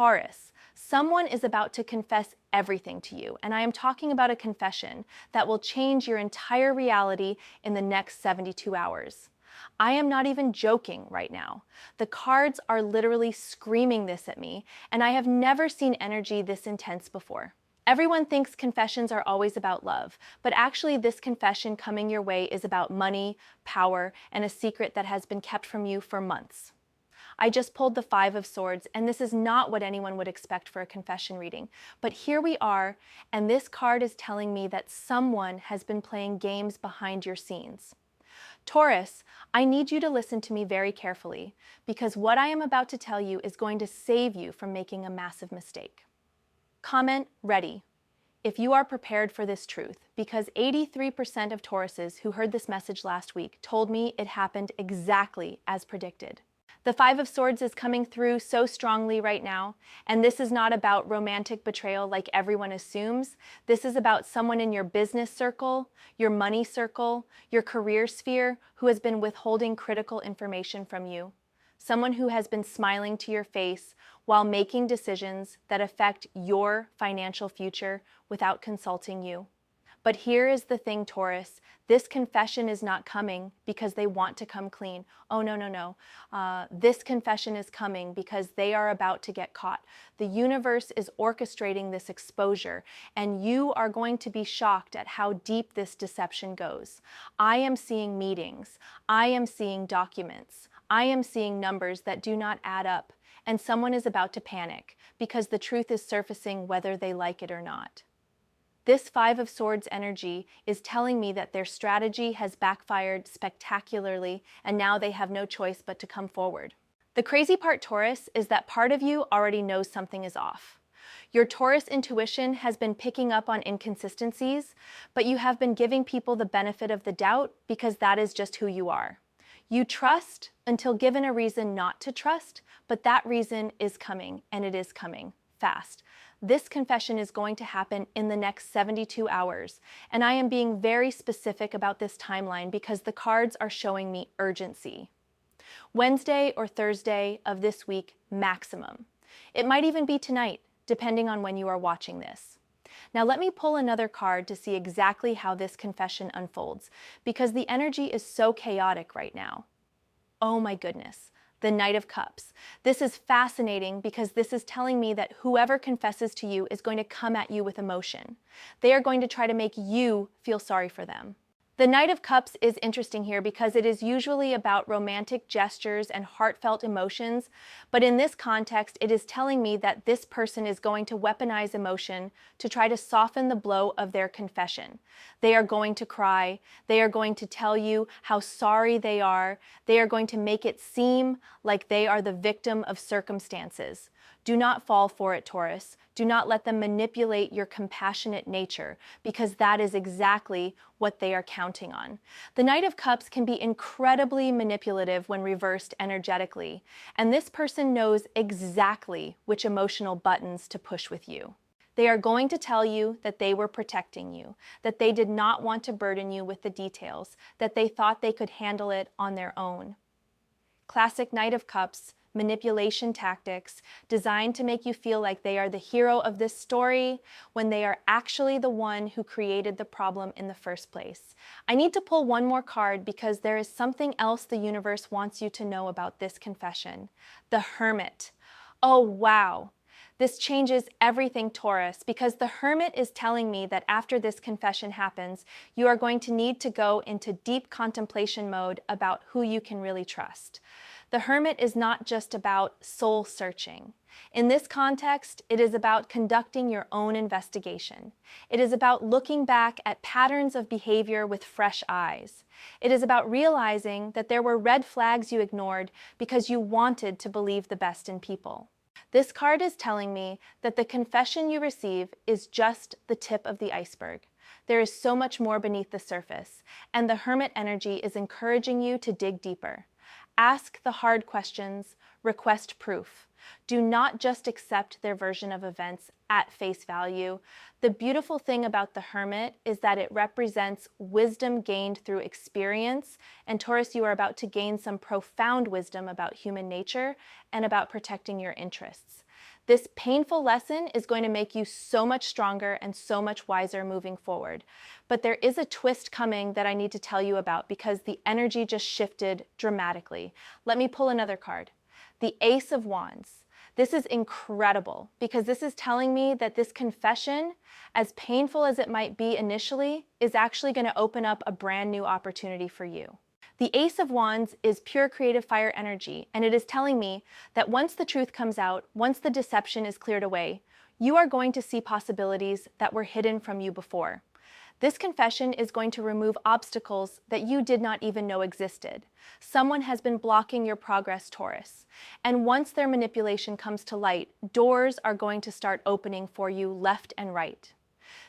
Taurus, someone is about to confess everything to you, and I am talking about a confession that will change your entire reality in the next 72 hours. I am not even joking right now. The cards are literally screaming this at me, and I have never seen energy this intense before. Everyone thinks confessions are always about love, but actually this confession coming your way is about money, power, and a secret that has been kept from you for months. I just pulled the Five of Swords, and this is not what anyone would expect for a confession reading. But here we are, and this card is telling me that someone has been playing games behind your scenes. Taurus, I need you to listen to me very carefully, because what I am about to tell you is going to save you from making a massive mistake. Comment ready if you are prepared for this truth, because 83% of Tauruses who heard this message last week told me it happened exactly as predicted. The Five of Swords is coming through so strongly right now, and this is not about romantic betrayal like everyone assumes. This is about someone in your business circle, your money circle, your career sphere who has been withholding critical information from you. Someone who has been smiling to your face while making decisions that affect your financial future without consulting you. But here is the thing, Taurus. This confession is not coming because they want to come clean. Oh, no, no, no. This confession is coming because they are about to get caught. The universe is orchestrating this exposure, and you are going to be shocked at how deep this deception goes. I am seeing meetings. I am seeing documents. I am seeing numbers that do not add up, and someone is about to panic because the truth is surfacing whether they like it or not. This Five of Swords energy is telling me that their strategy has backfired spectacularly, and now they have no choice but to come forward. The crazy part, Taurus, is that part of you already knows something is off. Your Taurus intuition has been picking up on inconsistencies, but you have been giving people the benefit of the doubt because that is just who you are. You trust until given a reason not to trust, but that reason is coming, and it is coming fast. This confession is going to happen in the next 72 hours, and I am being very specific about this timeline because the cards are showing me urgency. Wednesday or Thursday of this week, maximum. It might even be tonight, depending on when you are watching this. Now let me pull another card to see exactly how this confession unfolds, because the energy is so chaotic right now. Oh my goodness. The Knight of Cups. This is fascinating because this is telling me that whoever confesses to you is going to come at you with emotion. They are going to try to make you feel sorry for them. The Knight of Cups is interesting here because it is usually about romantic gestures and heartfelt emotions, but in this context, it is telling me that this person is going to weaponize emotion to try to soften the blow of their confession. They are going to cry. They are going to tell you how sorry they are. They are going to make it seem like they are the victim of circumstances. Do not fall for it, Taurus. Do not let them manipulate your compassionate nature, because that is exactly what they are counting on. The Knight of Cups can be incredibly manipulative when reversed energetically, and this person knows exactly which emotional buttons to push with you. They are going to tell you that they were protecting you, that they did not want to burden you with the details, that they thought they could handle it on their own. Classic Knight of Cups, manipulation tactics designed to make you feel like they are the hero of this story when they are actually the one who created the problem in the first place. I need to pull one more card because there is something else the universe wants you to know about this confession. The Hermit. Oh, wow. This changes everything, Taurus, because the Hermit is telling me that after this confession happens, you are going to need to go into deep contemplation mode about who you can really trust. The Hermit is not just about soul searching. In this context, it is about conducting your own investigation. It is about looking back at patterns of behavior with fresh eyes. It is about realizing that there were red flags you ignored because you wanted to believe the best in people. This card is telling me that the confession you receive is just the tip of the iceberg. There is so much more beneath the surface, and the Hermit energy is encouraging you to dig deeper. Ask the hard questions, request proof. Do not just accept their version of events at face value. The beautiful thing about the Hermit is that it represents wisdom gained through experience, and Taurus, you are about to gain some profound wisdom about human nature and about protecting your interests. This painful lesson is going to make you so much stronger and so much wiser moving forward. But there is a twist coming that I need to tell you about because the energy just shifted dramatically. Let me pull another card. The Ace of Wands. This is incredible because this is telling me that this confession, as painful as it might be initially, is actually going to open up a brand new opportunity for you. The Ace of Wands is pure creative fire energy, and it is telling me that once the truth comes out, once the deception is cleared away, you are going to see possibilities that were hidden from you before. This confession is going to remove obstacles that you did not even know existed. Someone has been blocking your progress, Taurus. And once their manipulation comes to light, doors are going to start opening for you left and right.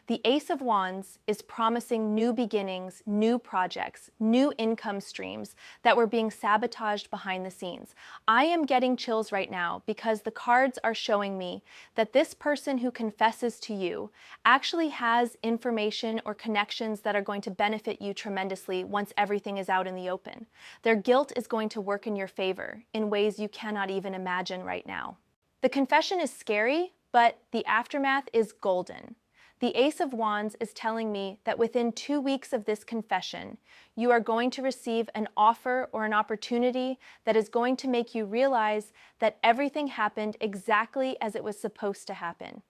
The Ace of Wands is promising new beginnings, new projects, new income streams that were being sabotaged behind the scenes. I am getting chills right now because the cards are showing me that this person who confesses to you actually has information or connections that are going to benefit you tremendously once everything is out in the open. Their guilt is going to work in your favor in ways you cannot even imagine right now. The confession is scary, but the aftermath is golden. The Ace of Wands is telling me that within 2 weeks of this confession, you are going to receive an offer or an opportunity that is going to make you realize that everything happened exactly as it was supposed to happen.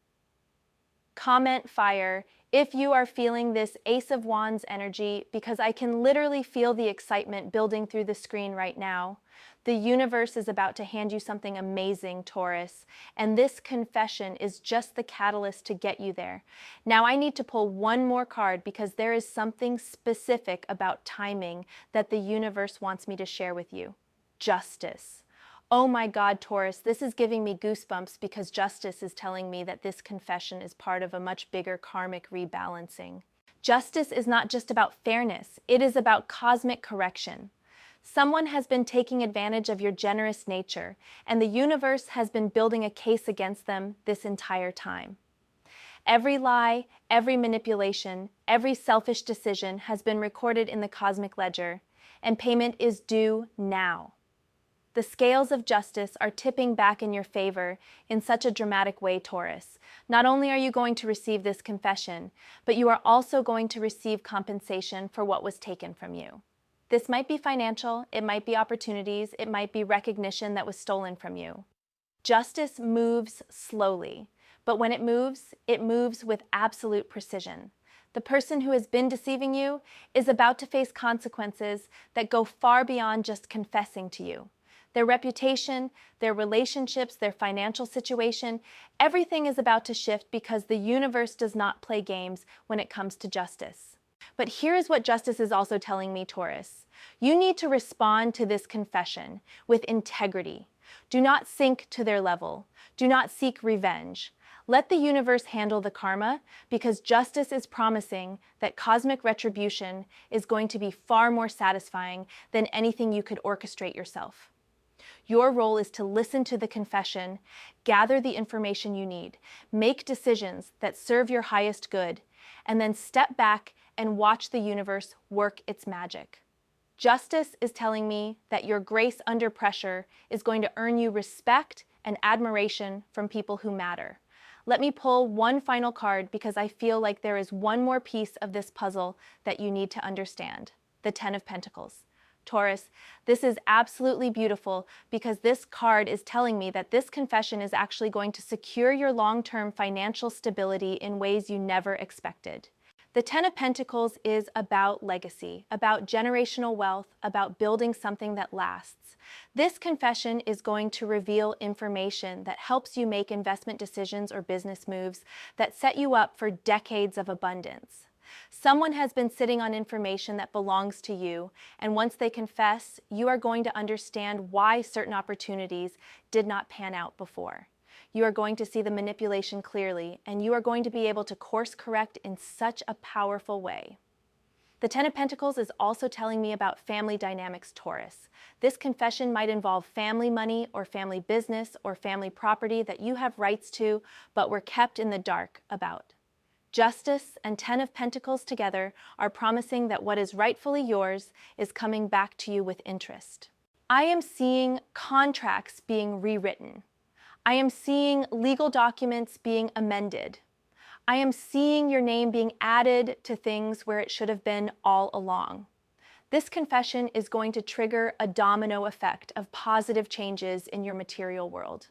Comment fire if you are feeling this Ace of Wands energy, because I can literally feel the excitement building through the screen right now. The universe is about to hand you something amazing, Taurus, and this confession is just the catalyst to get you there. Now I need to pull one more card because there is something specific about timing that the universe wants me to share with you. Justice. Oh my God, Taurus, this is giving me goosebumps because justice is telling me that this confession is part of a much bigger karmic rebalancing. Justice is not just about fairness, it is about cosmic correction. Someone has been taking advantage of your generous nature, and the universe has been building a case against them this entire time. Every lie, every manipulation, every selfish decision has been recorded in the cosmic ledger, and payment is due now. The scales of justice are tipping back in your favor in such a dramatic way, Taurus. Not only are you going to receive this confession, but you are also going to receive compensation for what was taken from you. This might be financial, it might be opportunities, it might be recognition that was stolen from you. Justice moves slowly, but when it moves with absolute precision. The person who has been deceiving you is about to face consequences that go far beyond just confessing to you. Their reputation, their relationships, their financial situation, everything is about to shift because the universe does not play games when it comes to justice. But here is what justice is also telling me, Taurus. You need to respond to this confession with integrity. Do not sink to their level. Do not seek revenge. Let the universe handle the karma because justice is promising that cosmic retribution is going to be far more satisfying than anything you could orchestrate yourself. Your role is to listen to the confession, gather the information you need, make decisions that serve your highest good, and then step back and watch the universe work its magic. Justice is telling me that your grace under pressure is going to earn you respect and admiration from people who matter. Let me pull one final card because I feel like there is one more piece of this puzzle that you need to understand. The Ten of Pentacles. Taurus, this is absolutely beautiful because this card is telling me that this confession is actually going to secure your long-term financial stability in ways you never expected. The Ten of Pentacles is about legacy, about generational wealth, about building something that lasts. This confession is going to reveal information that helps you make investment decisions or business moves that set you up for decades of abundance. Someone has been sitting on information that belongs to you, and once they confess, you are going to understand why certain opportunities did not pan out before. You are going to see the manipulation clearly, and you are going to be able to course correct in such a powerful way. The Ten of Pentacles is also telling me about family dynamics, Taurus. This confession might involve family money or family business or family property that you have rights to, but were kept in the dark about. Justice and Ten of Pentacles together are promising that what is rightfully yours is coming back to you with interest. I am seeing contracts being rewritten. I am seeing legal documents being amended. I am seeing your name being added to things where it should have been all along. This confession is going to trigger a domino effect of positive changes in your material world.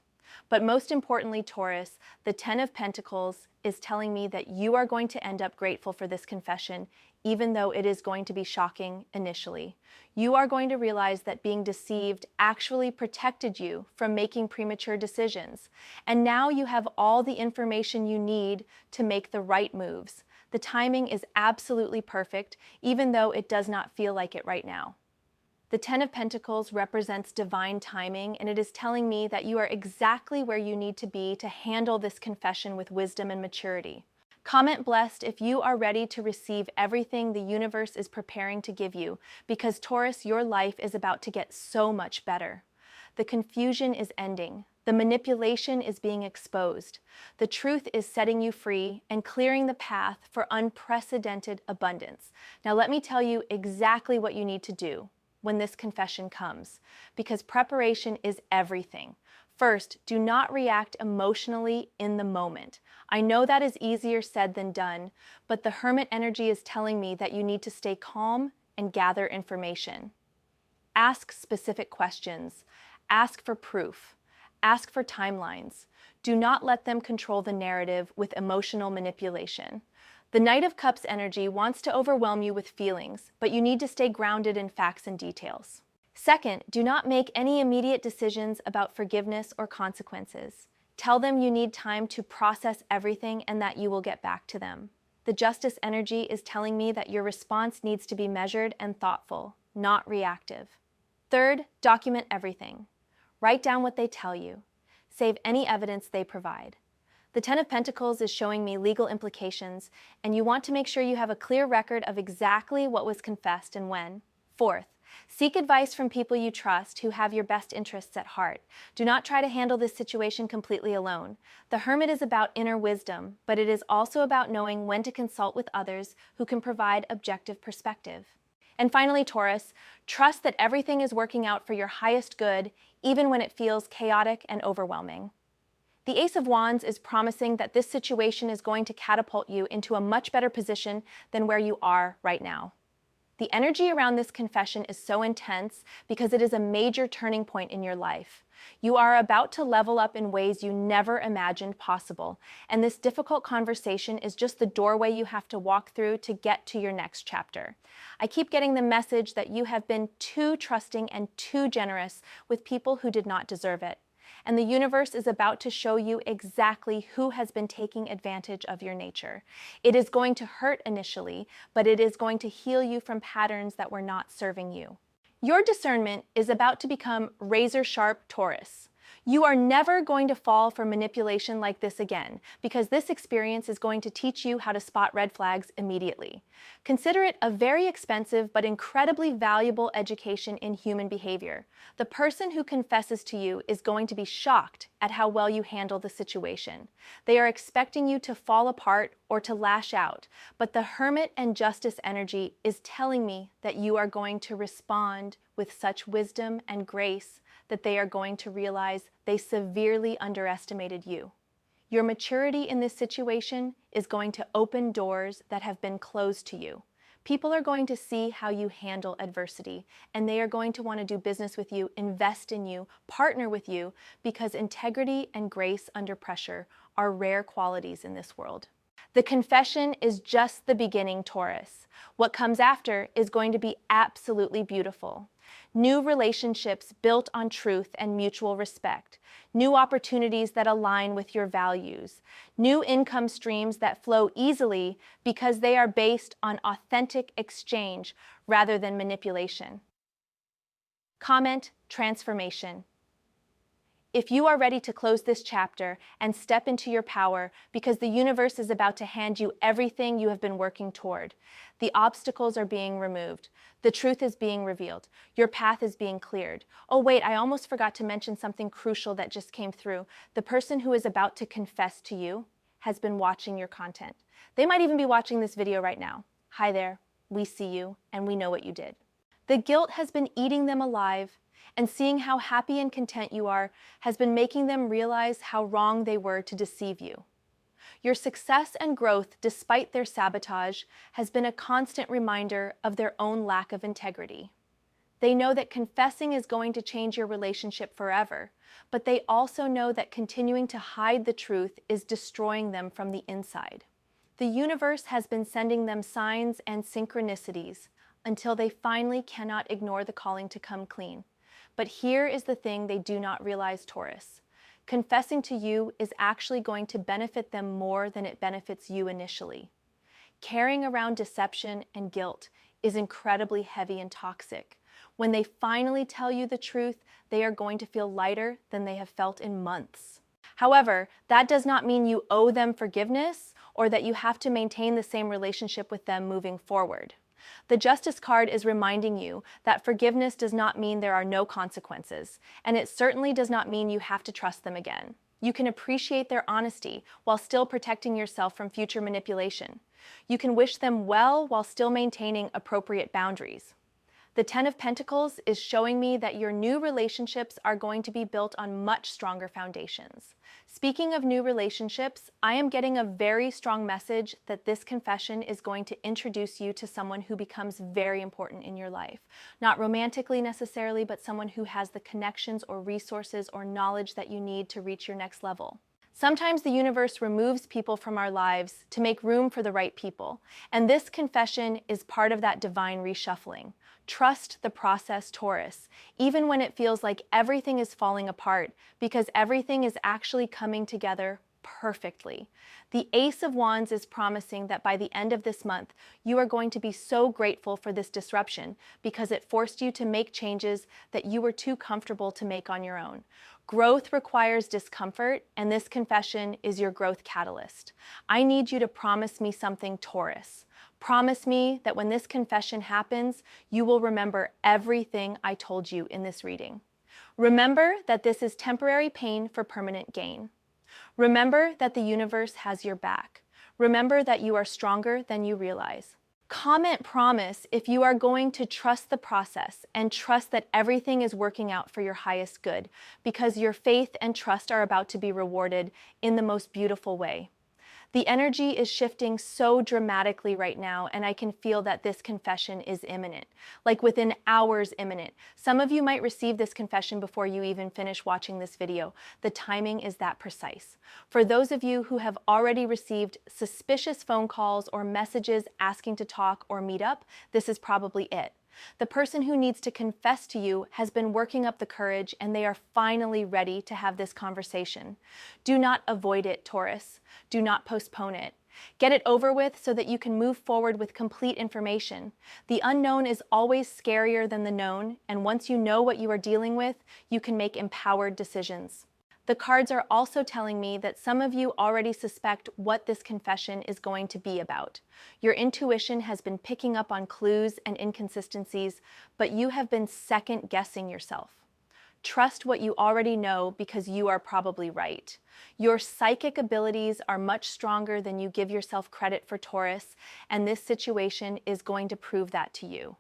But most importantly, Taurus, the Ten of Pentacles is telling me that you are going to end up grateful for this confession, even though it is going to be shocking initially. You are going to realize that being deceived actually protected you from making premature decisions. And now you have all the information you need to make the right moves. The timing is absolutely perfect, even though it does not feel like it right now. The Ten of Pentacles represents divine timing, and it is telling me that you are exactly where you need to be to handle this confession with wisdom and maturity. Comment blessed if you are ready to receive everything the universe is preparing to give you, because Taurus, your life is about to get so much better. The confusion is ending. The manipulation is being exposed. The truth is setting you free and clearing the path for unprecedented abundance. Now let me tell you exactly what you need to do when this confession comes, because preparation is everything. First, do not react emotionally in the moment. I know that is easier said than done, but the Hermit energy is telling me that you need to stay calm and gather information. Ask specific questions. Ask for proof. Ask for timelines. Do not let them control the narrative with emotional manipulation. The Knight of Cups energy wants to overwhelm you with feelings, but you need to stay grounded in facts and details. Second, do not make any immediate decisions about forgiveness or consequences. Tell them you need time to process everything and that you will get back to them. The Justice energy is telling me that your response needs to be measured and thoughtful, not reactive. Third, document everything. Write down what they tell you. Save any evidence they provide. The Ten of Pentacles is showing me legal implications, and you want to make sure you have a clear record of exactly what was confessed and when. Fourth, seek advice from people you trust who have your best interests at heart. Do not try to handle this situation completely alone. The Hermit is about inner wisdom, but it is also about knowing when to consult with others who can provide objective perspective. And finally, Taurus, trust that everything is working out for your highest good, even when it feels chaotic and overwhelming. The Ace of Wands is promising that this situation is going to catapult you into a much better position than where you are right now. The energy around this confession is so intense because it is a major turning point in your life. You are about to level up in ways you never imagined possible, and this difficult conversation is just the doorway you have to walk through to get to your next chapter. I keep getting the message that you have been too trusting and too generous with people who did not deserve it. And the universe is about to show you exactly who has been taking advantage of your nature. It is going to hurt initially, but it is going to heal you from patterns that were not serving you. Your discernment is about to become razor-sharp, Taurus. You are never going to fall for manipulation like this again, because this experience is going to teach you how to spot red flags immediately. Consider it a very expensive but incredibly valuable education in human behavior. The person who confesses to you is going to be shocked at how well you handle the situation. They are expecting you to fall apart or to lash out, but the Hermit and Justice energy is telling me that you are going to respond with such wisdom and grace that they are going to realize they severely underestimated you. Your maturity in this situation is going to open doors that have been closed to you. People are going to see how you handle adversity, and they are going to want to do business with you, invest in you, partner with you, because integrity and grace under pressure are rare qualities in this world. The confession is just the beginning, Taurus. What comes after is going to be absolutely beautiful. New relationships built on truth and mutual respect, new opportunities that align with your values, new income streams that flow easily because they are based on authentic exchange rather than manipulation. Comment transformation. If you are ready to close this chapter and step into your power, because the universe is about to hand you everything you have been working toward. The obstacles are being removed. The truth is being revealed. Your path is being cleared. Oh wait, I almost forgot to mention something crucial that just came through. The person who is about to confess to you has been watching your content. They might even be watching this video right now. Hi there, we see you and we know what you did. The guilt has been eating them alive, And seeing how happy and content you are has been making them realize how wrong they were to deceive you. Your success and growth, despite their sabotage, has been a constant reminder of their own lack of integrity. They know that confessing is going to change your relationship forever, but they also know that continuing to hide the truth is destroying them from the inside. The universe has been sending them signs and synchronicities until they finally cannot ignore the calling to come clean. But here is the thing they do not realize, Taurus. Confessing to you is actually going to benefit them more than it benefits you initially. Carrying around deception and guilt is incredibly heavy and toxic. When they finally tell you the truth, they are going to feel lighter than they have felt in months. However, that does not mean you owe them forgiveness or that you have to maintain the same relationship with them moving forward. The Justice card is reminding you that forgiveness does not mean there are no consequences, and it certainly does not mean you have to trust them again. You can appreciate their honesty while still protecting yourself from future manipulation. You can wish them well while still maintaining appropriate boundaries. The Ten of Pentacles is showing me that your new relationships are going to be built on much stronger foundations. Speaking of new relationships, I am getting a very strong message that this confession is going to introduce you to someone who becomes very important in your life. Not romantically necessarily, but someone who has the connections or resources or knowledge that you need to reach your next level. Sometimes the universe removes people from our lives to make room for the right people, and this confession is part of that divine reshuffling. Trust the process, Taurus, even when it feels like everything is falling apart, because everything is actually coming together perfectly. The Ace of Wands is promising that by the end of this month, you are going to be so grateful for this disruption because it forced you to make changes that you were too comfortable to make on your own. Growth requires discomfort, and this confession is your growth catalyst. I need you to promise me something, Taurus. Promise me that when this confession happens, you will remember everything I told you in this reading. Remember that this is temporary pain for permanent gain. Remember that the universe has your back. Remember that you are stronger than you realize. Comment promise if you are going to trust the process and trust that everything is working out for your highest good, because your faith and trust are about to be rewarded in the most beautiful way. The energy is shifting so dramatically right now, and I can feel that this confession is imminent, like within hours imminent. Some of you might receive this confession before you even finish watching this video. The timing is that precise. For those of you who have already received suspicious phone calls or messages asking to talk or meet up, this is probably it. The person who needs to confess to you has been working up the courage, and they are finally ready to have this conversation. Do not avoid it, Taurus. Do not postpone it. Get it over with so that you can move forward with complete information. The unknown is always scarier than the known, and once you know what you are dealing with, you can make empowered decisions. The cards are also telling me that some of you already suspect what this confession is going to be about. Your intuition has been picking up on clues and inconsistencies, but you have been second-guessing yourself. Trust what you already know because you are probably right. Your psychic abilities are much stronger than you give yourself credit for, Taurus, and this situation is going to prove that to you.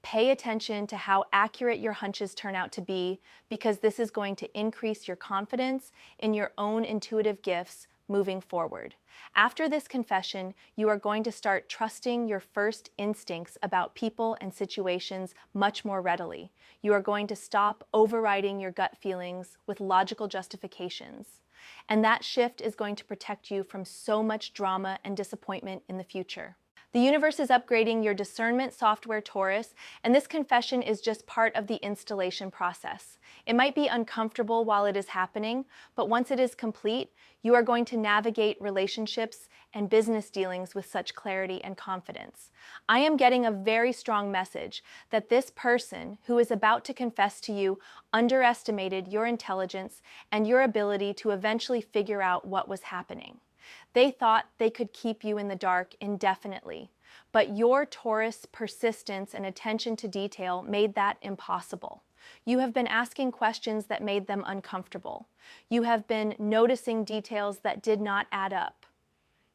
Pay attention to how accurate your hunches turn out to be, because this is going to increase your confidence in your own intuitive gifts moving forward. After this confession, you are going to start trusting your first instincts about people and situations much more readily. You are going to stop overriding your gut feelings with logical justifications. And that shift is going to protect you from so much drama and disappointment in the future. The universe is upgrading your discernment software, Taurus, and this confession is just part of the installation process. It might be uncomfortable while it is happening, but once it is complete, you are going to navigate relationships and business dealings with such clarity and confidence. I am getting a very strong message that this person who is about to confess to you underestimated your intelligence and your ability to eventually figure out what was happening. They thought they could keep you in the dark indefinitely, but your Taurus persistence and attention to detail made that impossible. You have been asking questions that made them uncomfortable. You have been noticing details that did not add up.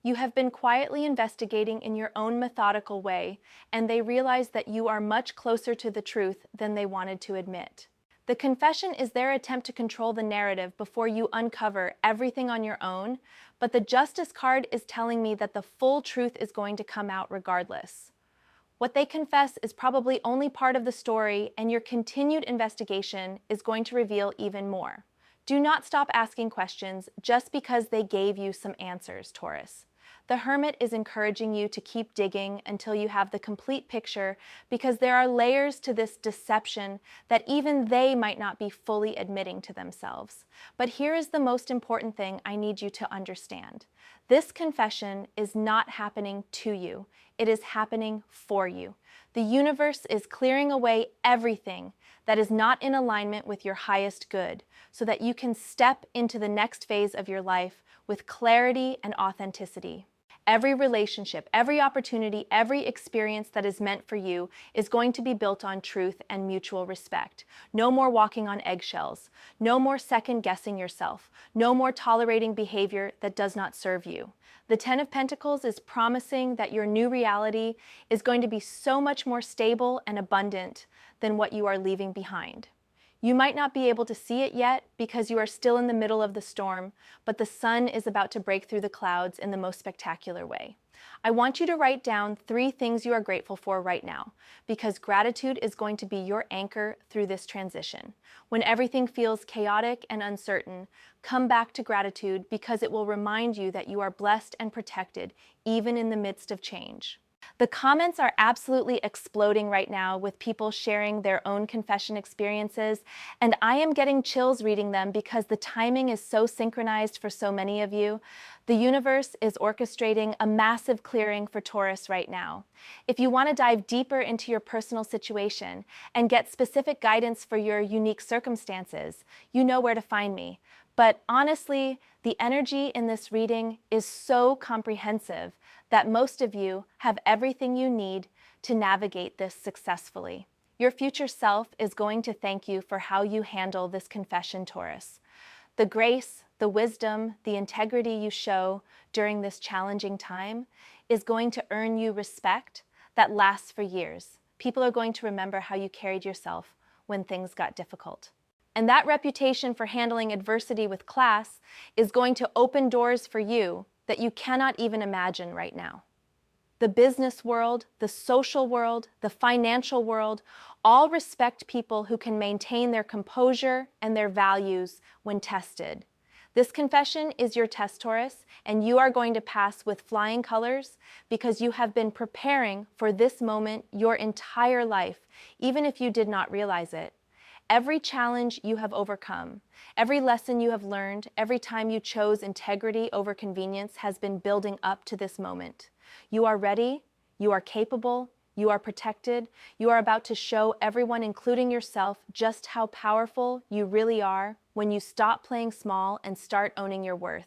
You have been quietly investigating in your own methodical way, and they realized that you are much closer to the truth than they wanted to admit. The confession is their attempt to control the narrative before you uncover everything on your own, but the Justice card is telling me that the full truth is going to come out regardless. What they confess is probably only part of the story, and your continued investigation is going to reveal even more. Do not stop asking questions just because they gave you some answers, Taurus. The Hermit is encouraging you to keep digging until you have the complete picture, because there are layers to this deception that even they might not be fully admitting to themselves. But here is the most important thing I need you to understand. This confession is not happening to you. It is happening for you. The universe is clearing away everything that is not in alignment with your highest good, so that you can step into the next phase of your life with clarity and authenticity. Every relationship, every opportunity, every experience that is meant for you is going to be built on truth and mutual respect. No more walking on eggshells. No more second-guessing yourself. No more tolerating behavior that does not serve you. The Ten of Pentacles is promising that your new reality is going to be so much more stable and abundant than what you are leaving behind. You might not be able to see it yet because you are still in the middle of the storm, but the sun is about to break through the clouds in the most spectacular way. I want you to write down 3 things you are grateful for right now, because gratitude is going to be your anchor through this transition. When everything feels chaotic and uncertain, come back to gratitude, because it will remind you that you are blessed and protected even in the midst of change. The comments are absolutely exploding right now with people sharing their own confession experiences, and I am getting chills reading them because the timing is so synchronized for so many of you. The universe is orchestrating a massive clearing for Taurus right now. If you want to dive deeper into your personal situation and get specific guidance for your unique circumstances, you know where to find me. But honestly, the energy in this reading is so comprehensive that most of you have everything you need to navigate this successfully. Your future self is going to thank you for how you handle this confession, Taurus. The grace, the wisdom, the integrity you show during this challenging time is going to earn you respect that lasts for years. People are going to remember how you carried yourself when things got difficult. And that reputation for handling adversity with class is going to open doors for you that you cannot even imagine right now. The business world, the social world, the financial world, all respect people who can maintain their composure and their values when tested. This confession is your test, Taurus, and you are going to pass with flying colors because you have been preparing for this moment your entire life, even if you did not realize it. Every challenge you have overcome, every lesson you have learned, every time you chose integrity over convenience has been building up to this moment. You are ready, you are capable, you are protected, you are about to show everyone, including yourself, just how powerful you really are when you stop playing small and start owning your worth.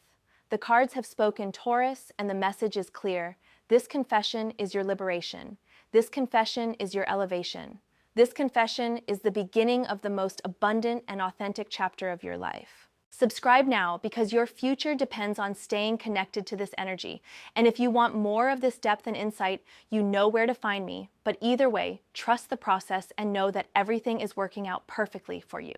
The cards have spoken, Taurus, and the message is clear. This confession is your liberation. This confession is your elevation. This confession is the beginning of the most abundant and authentic chapter of your life. Subscribe now, because your future depends on staying connected to this energy. And if you want more of this depth and insight, you know where to find me. But either way, trust the process and know that everything is working out perfectly for you.